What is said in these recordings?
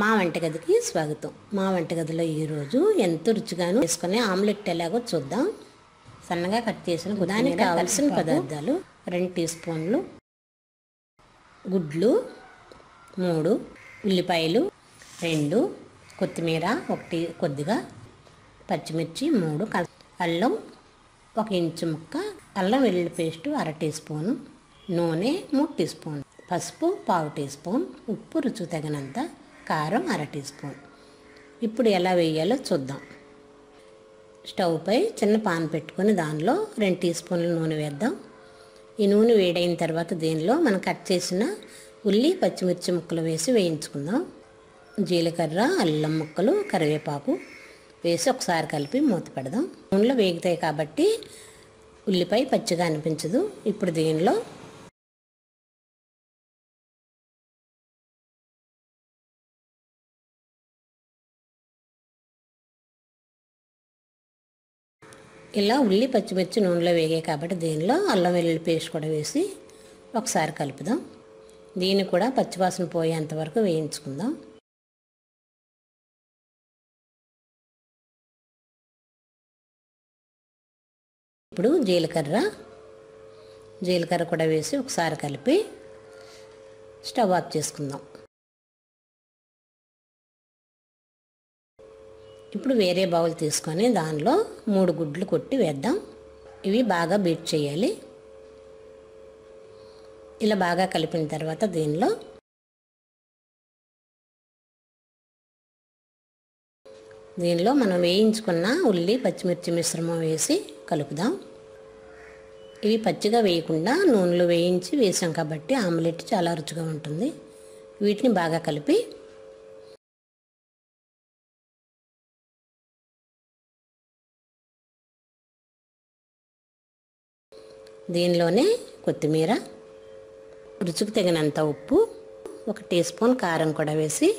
మా వంటగదికి స్వాగతం. మా వంటగదిలో ఈరోజు ఎంతో రుచిగాను చేసుకునే ఆమ్లెట్ ఎలాగో చూద్దాం. సన్నగా కట్ చేసిన దానికి కావాల్సిన పదార్థాలు: 2 టీ స్పూన్లు గుడ్లు, 3 ఉల్లిపాయలు, 2 కొత్తిమీర, 1 కొద్దిగా పచ్చిమిర్చి, 3 అల్లం 1 ఇంచు ముక్క, అల్లం వెల్లుల్లి పేస్టు 1/2 టీ స్పూను, నూనె 3 టీ స్పూన్, పసుపు 1/2 టీ స్పూన్, ఉప్పు రుచి తగినంత, కారం 1/2 టీ స్పూన్. ఇప్పుడు ఎలా వేయాలో చూద్దాం. స్టవ్ పై చిన్న పాన్ పెట్టుకొని దానిలో 2 టీ స్పూన్ల నూనె వేద్దాం. ఈ నూనె వేడైన తర్వాత దీనిలో మనం కట్ చేసిన ఉల్లి పచ్చిమిర్చి ముక్కలు వేసి వేయించుకుందాం. జీలకర్ర, అల్లం ముక్కలు, కరివేపాకు వేసి ఒకసారి కలిపి మూత పెడదాం. నూనెలో వేగుతాయి కాబట్టి ఉల్లిపాయ పచ్చిగా అనిపించదు. ఇప్పుడు దీనిలో ఇలా ఉల్లి పచ్చిమిర్చి నూనెలో వేగాయి కాబట్టి దీనిలో అల్లం వెల్లుల్లి పేస్ట్ కూడా వేసి ఒకసారి కలుపుదాం. దీన్ని కూడా పచ్చివాసన పోయేంత వరకు వేయించుకుందాం. ఇప్పుడు జీలకర్ర కూడా వేసి ఒకసారి కలిపి స్టవ్ ఆఫ్ చేసుకుందాం. ఇప్పుడు వేరే బౌల్ తీసుకొని దానిలో 3 గుడ్లు కొట్టి వేద్దాం. ఇవి బాగా బీట్ చేయాలి. ఇలా బాగా కలిపిన తర్వాత దీనిలో మనం వేయించుకున్న ఉల్లి పచ్చిమిర్చి మిశ్రమం వేసి కలుపుదాం. ఇవి పచ్చిగా వేయకుండా నూనెలో వేయించి వేసాం కాబట్టి ఆమ్లెట్ చాలా రుచిగా ఉంటుంది. వీటిని బాగా కలిపి దీనిలోనే కొత్తిమీర, రుచికి తగినంత ఉప్పు, 1 టీ స్పూన్ కారం కూడా వేసి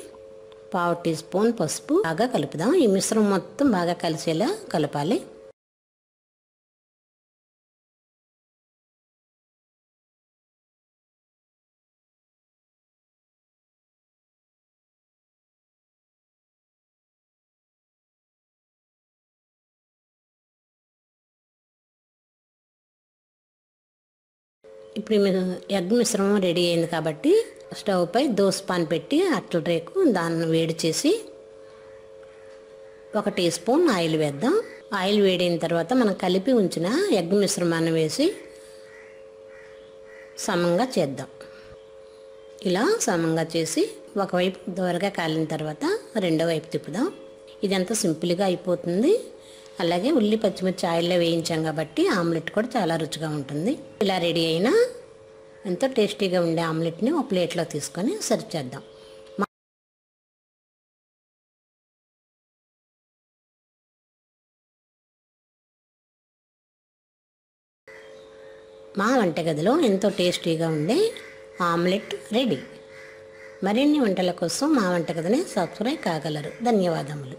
1/2 టీ స్పూన్ పసుపు బాగా కలుపుదాం. ఈ మిశ్రమం మొత్తం బాగా కలిసేలా కలపాలి. ఇప్పుడు ఎగ్ మిశ్రమం రెడీ అయింది కాబట్టి స్టవ్ పై దోస పాన్ పెట్టి అట్ల రేకు దాన్ని వేడి చేసి 1 టీ స్పూన్ ఆయిల్ వేద్దాం. ఆయిల్ వేడైన తర్వాత మనం కలిపి ఉంచిన ఎగ్ మిశ్రమాన్ని వేసి సమంగా చేద్దాం. ఇలా సమంగా చేసి ఒకవైపు దోరగా కాలిన తర్వాత రెండో వైపు తిప్పుదాం. ఇదంతా సింపుల్గా అయిపోతుంది. అలాగే ఉల్లి పచ్చిమిర్చి ఆయిల్లో వేయించాం కాబట్టి ఆమ్లెట్ కూడా చాలా రుచిగా ఉంటుంది. ఇలా రెడీ అయిన ఎంతో టేస్టీగా ఉండే ఆమ్లెట్ని ఒక ప్లేట్లో తీసుకొని సర్వ్ చేద్దాం. మా వంటగదిలో ఎంతో టేస్టీగా ఉండే ఆమ్లెట్ రెడీ. మరిన్ని వంటల కోసం మా వంటగదిని సబ్స్క్రైబ్ కాగలరు. ధన్యవాదములు.